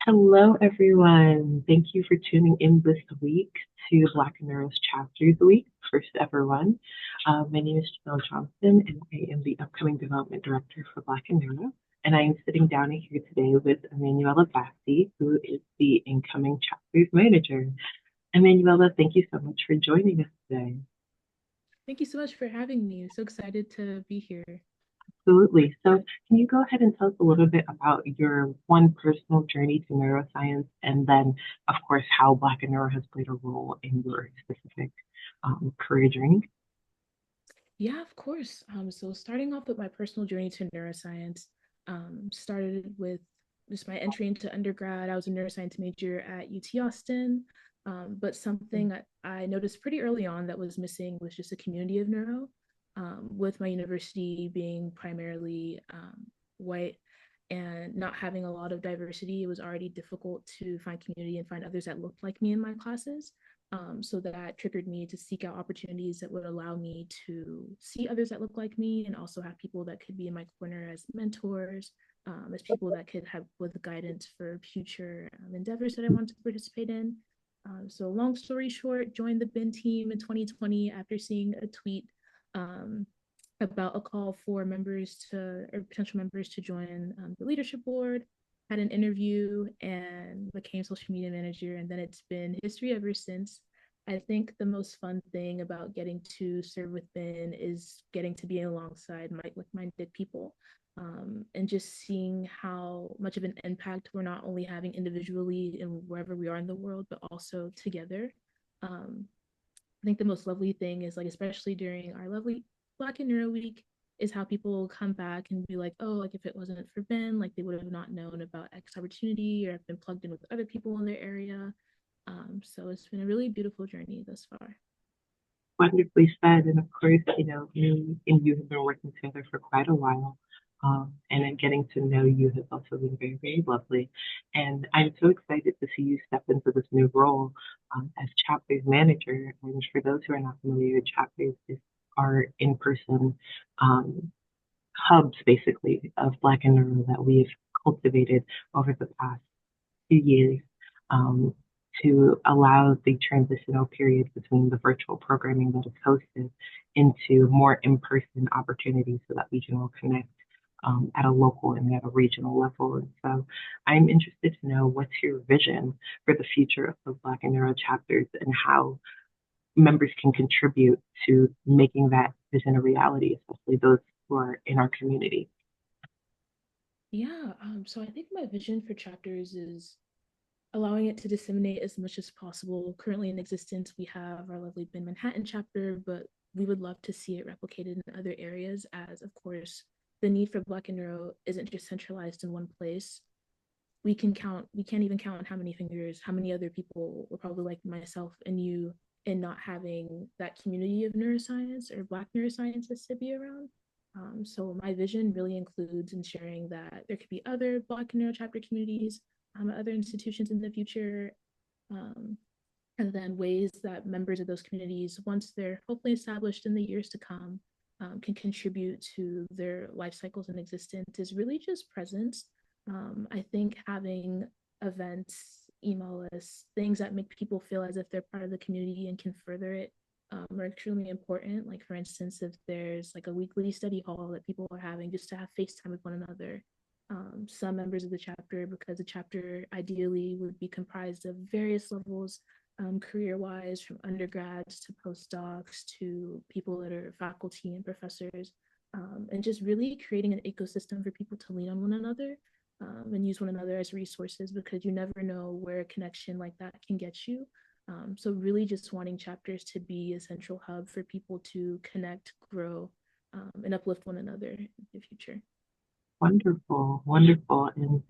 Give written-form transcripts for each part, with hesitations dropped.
Hello, everyone. Thank you for tuning in this week to Black Neuro's Chapters Week, first ever one. My name is Janelle Johnson, and I am the upcoming development director for Black Neuro. And I am sitting down here today with Emmanuella Bassey, who is the incoming chapters manager. Emmanuella, thank you so much for joining us today. Thank you so much for having me. So excited to be here. Absolutely. So, can you go ahead and tell us a little bit about your one personal journey to neuroscience, and then, of course, how Black and Neuro has played a role in your specific career journey? Yeah, of course. So starting off with my personal journey to neuroscience, started with just my entry into undergrad. I was a neuroscience major at UT Austin, but something I noticed pretty early on that was missing was just a community of neuro. With my university being primarily white and not having a lot of diversity, it was already difficult to find community and find others that looked like me in my classes. So that triggered me to seek out opportunities that would allow me to see others that look like me and also have people that could be in my corner as mentors, as people that could have with guidance for future endeavors that I want to participate in. So long story short, joined the BIN team in 2020 after seeing a tweet um, about a call for members to or potential members to join the leadership board. Had an interview and became social media manager, and then it's been history ever since. I think the most fun thing about getting to serve with Ben is getting to be alongside like-minded people, and just seeing how much of an impact we're not only having individually and wherever we are in the world, but also together. Um, I think the most lovely thing is like, especially during our lovely Black and Neuro Week, is how people come back and be like, oh, like if it wasn't for Ben, like they would have not known about X opportunity or have been plugged in with other people in their area. So it's been a really beautiful journey thus far. Wonderfully said. And of course, me and you have been working together for quite a while. And then getting to know you has also been very, very lovely. And I'm so excited to see you step into this new role as chapters manager. And for those who are not familiar, chapters is our in-person um, hubs, basically, of Black and Neuro that we've cultivated over the past few years um, to allow the transitional period between the virtual programming that is hosted into more in-person opportunities so that we can all connect at a local and at a regional level. And so I'm interested to know what's your vision for the future of the Black and Neuro chapters and how members can contribute to making that vision a reality, especially those who are in our community. Yeah, so I think my vision for chapters is allowing it to disseminate as much as possible. Currently in existence, we have our lovely Ben Manhattan chapter, but we would love to see it replicated in other areas as, of course, the need for Black and Neuro isn't just centralized in one place. We can't even count how many fingers, how many other people were probably like myself and you in not having that community of neuroscience or Black neuroscientists to be around. So my vision really includes ensuring that there could be other Black neuro chapter communities, other institutions in the future, um, and then ways that members of those communities, once they're hopefully established in the years to come, can contribute to their life cycles and existence is really just presence. I think having events, email lists, things that make people feel as if they're part of the community and can further it are extremely important. Like, for instance, if there's like a weekly study hall that people are having just to have FaceTime with one another. Some members of the chapter, because the chapter ideally would be comprised of various levels career wise, from undergrads to postdocs to people that are faculty and professors, and just really creating an ecosystem for people to lean on one another and use one another as resources because you never know where a connection like that can get you. So, really, just wanting chapters to be a central hub for people to connect, grow, and uplift one another in the future. Wonderful, wonderful. And,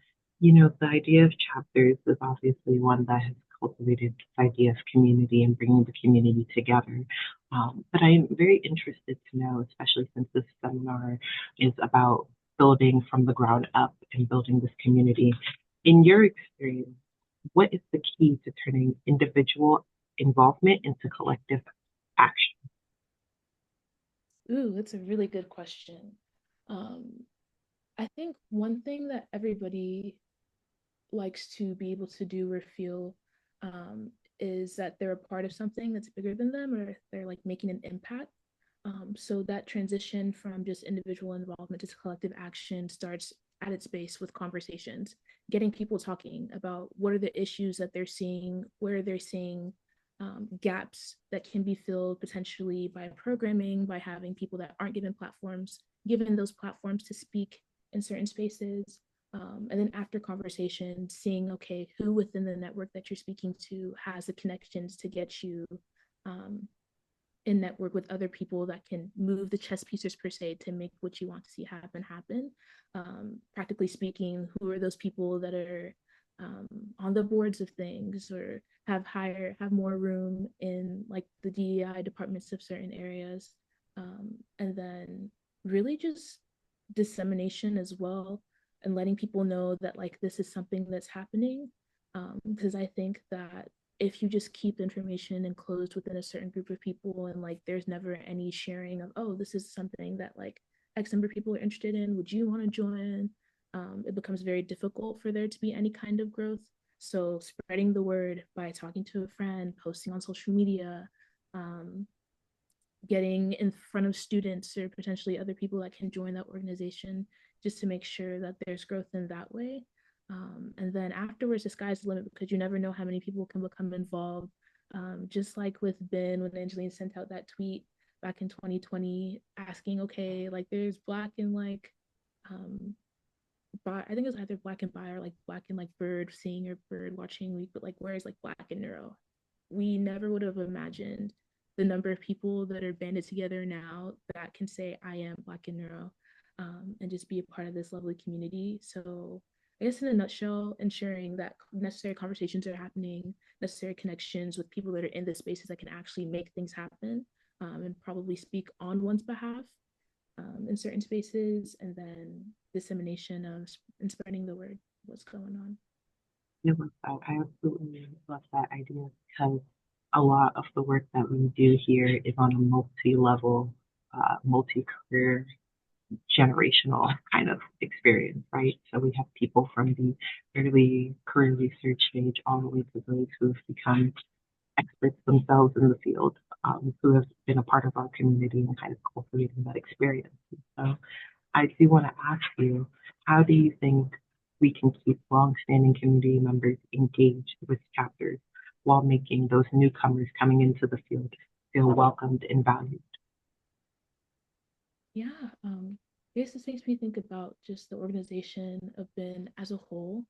the idea of chapters is obviously one that has cultivated this idea of community and bringing the community together. But I'm very interested to know, especially since this seminar is about building from the ground up and building this community. In your experience, what is the key to turning individual involvement into collective action? Ooh, that's a really good question. Um, I think one thing that everybody likes to be able to do or feel is that they're a part of something that's bigger than them, or they're like making an impact. So that transition from just individual involvement to collective action starts at its base with conversations, getting people talking about what are the issues that they're seeing, where they're seeing gaps that can be filled potentially by programming, by having people that aren't given those platforms to speak in certain spaces. And then after conversation, seeing, okay, who within the network that you're speaking to has the connections to get you um, in network with other people that can move the chess pieces per se to make what you want to see happen. Practically speaking, who are those people that are on the boards of things or have more room in like the DEI departments of certain areas, and then really just dissemination as well, and letting people know that like this is something that's happening, because I think that if you just keep information enclosed within a certain group of people and like there's never any sharing of, oh, this is something that like X number of people are interested in, would you want to join, it becomes very difficult for there to be any kind of growth. So spreading the word by talking to a friend, posting on social media, um, getting in front of students or potentially other people that can join that organization, just to make sure that there's growth in that way. And then afterwards, the sky's the limit because you never know how many people can become involved. Just like with Ben, when Angeline sent out that tweet back in 2020 asking, okay, like there's black and like, I think it was either black and bi or like black and like bird seeing or bird watching week, but like where's like black and neuro? We never would have imagined the number of people that are banded together now that can say I am black and neuro, and just be a part of this lovely community. So I guess in a nutshell, ensuring that necessary conversations are happening, necessary connections with people that are in the spaces that can actually make things happen, and probably speak on one's behalf in certain spaces, and then dissemination of and spreading the word what's going on. I love that. I absolutely love that idea because a lot of the work that we do here is on a multi-level, multi-career, generational kind of experience, right? So we have people from the early career research stage all the way to those who've become experts themselves in the field, who have been a part of our community and kind of cultivating that experience. So I do want to ask you, how do you think we can keep longstanding community members engaged with chapters while making those newcomers coming into the field feel welcomed and valued? Yeah, I guess this makes me think about just the organization of Ben as a whole.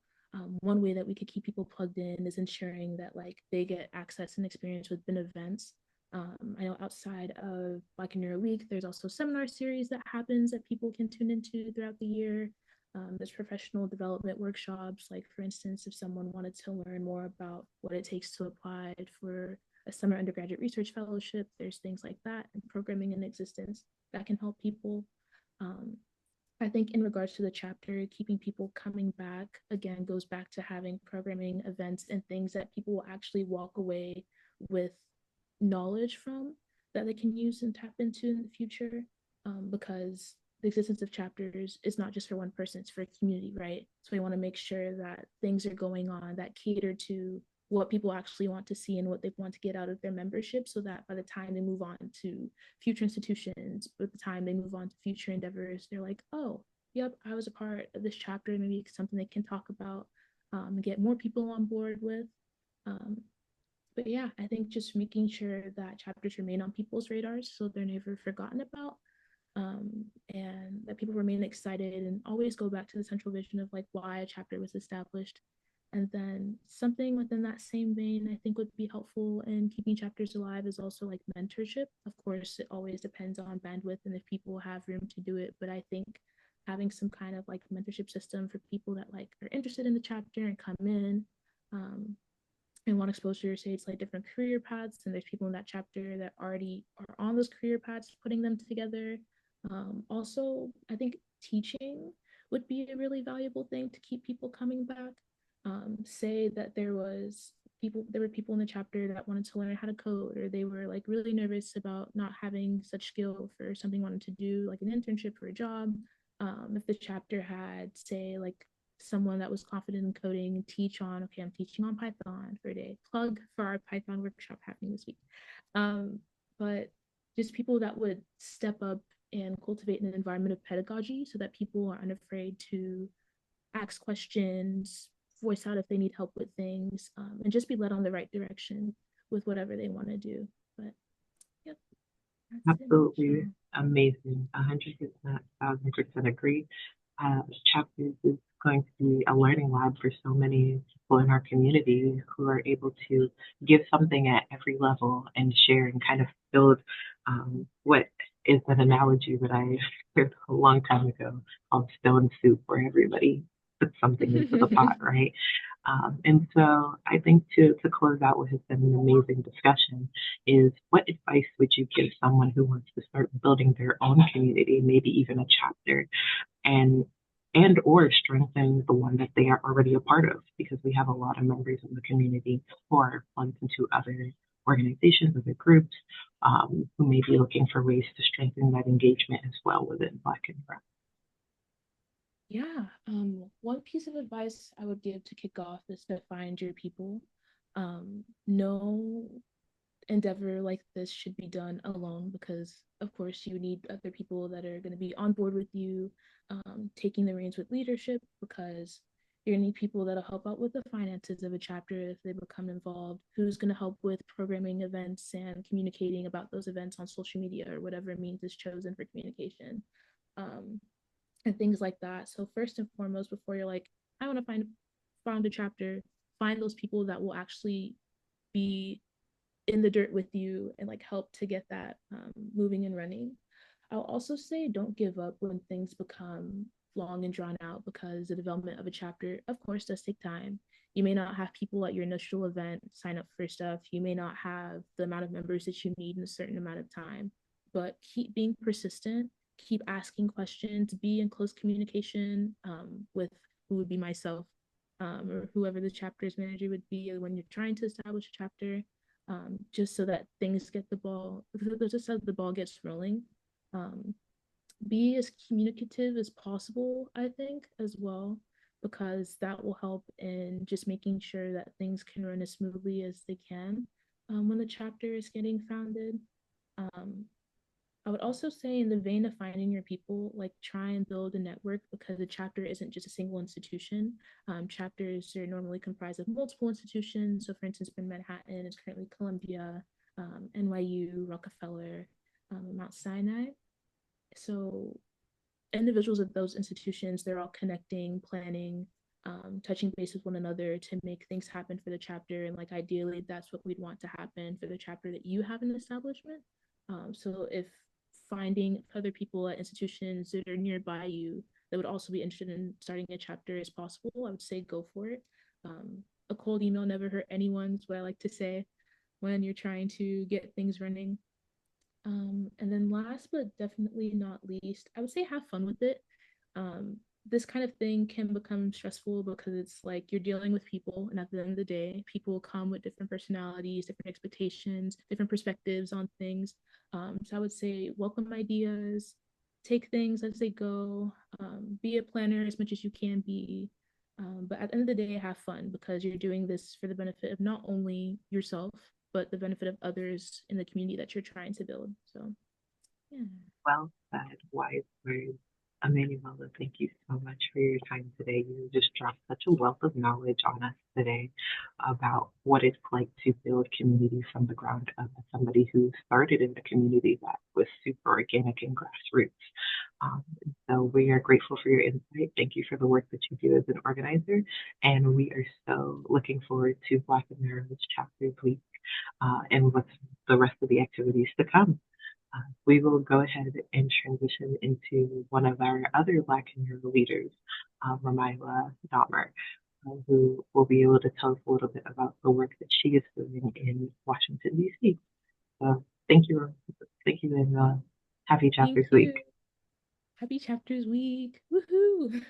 One way that we could keep people plugged in is ensuring that like they get access and experience with Ben events. I know outside of Black and Neuro Week, there's also a seminar series that happens that people can tune into throughout the year. There's professional development workshops, like for instance, if someone wanted to learn more about what it takes to apply for a summer undergraduate research fellowship, there's things like that and programming in existence that can help people. Um, I think in regards to the chapter, keeping people coming back again goes back to having programming events and things that people will actually walk away with knowledge from that they can use and tap into in the future. Because the existence of chapters is not just for one person, it's for a community, right? So we want to make sure that things are going on that cater to what people actually want to see and what they want to get out of their membership, so that by the time they move on to future institutions, by the time they move on to future endeavors, they're like, oh, yep, I was a part of this chapter. Maybe it's something they can talk about, get more people on board with. Um, but yeah, I think just making sure that chapters remain on people's radars so they're never forgotten about, and that people remain excited and always go back to the central vision of like why a chapter was established. And then something within that same vein, I think would be helpful in keeping chapters alive is also like mentorship. Of course, it always depends on bandwidth and if people have room to do it. But I think having some kind of like mentorship system for people that like are interested in the chapter and come in, um, and want exposure, say it's like different career paths, and there's people in that chapter that already are on those career paths, putting them together. Also, I think teaching would be a really valuable thing to keep people coming back. Say that there were people in the chapter that wanted to learn how to code, or they were like really nervous about not having such skill for something wanted to do, like an internship or a job. If the chapter had, say, like someone that was confident in coding and teach on, okay, I'm teaching on Python for a day. Plug for our Python workshop happening this week. Um, but just people that would step up and cultivate an environment of pedagogy so that people are unafraid to ask questions, voice out if they need help with things, and just be led on the right direction with whatever they want to do. But yep, that's it in a Absolutely nutshell. amazing. 100%, 1,000% agree. Chapters is going to be a learning lab for so many people in our community who are able to give something at every level and share and kind of build what is an analogy that I heard a long time ago called stone soup, where everybody puts something into the pot, right? And so I think to close out what has been an amazing discussion is what advice would you give someone who wants to start building their own community, maybe even a chapter, and or strengthen the one that they are already a part of, because we have a lot of members in the community who are plugged into other organizations, other groups, who may be looking for ways to strengthen that engagement as well within Black and Brown. Yeah, one piece of advice I would give to kick off is to find your people. No endeavor like this should be done alone because, of course, you need other people that are going to be on board with you, taking the reins with leadership because you're going to need people that'll help out with the finances of a chapter if they become involved, who's going to help with programming events and communicating about those events on social media or whatever means is chosen for communication. Um, and things like that. So first and foremost, before you're like, I want to found a chapter, find those people that will actually be in the dirt with you and like help to get that moving and running. I'll also say don't give up when things become long and drawn out because the development of a chapter, of course, does take time. You may not have people at your initial event sign up for stuff. You may not have the amount of members that you need in a certain amount of time, but keep being persistent, keep asking questions, be in close communication with who would be myself or whoever the chapter's manager would be when you're trying to establish a chapter, just so that things get the ball, just so the ball gets rolling. Um, be as communicative as possible, I think, as well, because that will help in just making sure that things can run as smoothly as they can when the chapter is getting founded. Um, I would also say, in the vein of finding your people, like try and build a network because a chapter isn't just a single institution. Chapters are normally comprised of multiple institutions. So, for instance, in Manhattan, it's currently Columbia, NYU, Rockefeller, Mount Sinai. So, individuals at those institutions, they're all connecting, planning, touching base with one another to make things happen for the chapter. And like ideally, that's what we'd want to happen for the chapter that you have an establishment. So if finding other people at institutions that are nearby you that would also be interested in starting a chapter is possible, I would say go for it. A cold email never hurt anyone, is what I like to say when you're trying to get things running. And then last but definitely not least, I would say have fun with it. This kind of thing can become stressful because it's like you're dealing with people, and at the end of the day, people come with different personalities, different expectations, different perspectives on things. So I would say welcome ideas, take things as they go, be a planner as much as you can be. But at the end of the day, have fun because you're doing this for the benefit of not only yourself, but the benefit of others in the community that you're trying to build. So, yeah. Well said, wise words. Emmanuella, thank you so much for your time today. You just dropped such a wealth of knowledge on us today about what it's like to build community from the ground up as somebody who started in a community that was super organic and grassroots. So we are grateful for your insight. Thank you for the work that you do as an organizer. And we are so looking forward to Black and Narrows Chapters Week and what's the rest of the activities to come. We will go ahead and transition into one of our other Black community leaders, Ramaila Dahmer, who will be able to tell us a little bit about the work that she is doing in Washington, D.C. So thank you, and happy Thank Chapters Week. you. Happy Chapters Week. Woohoo.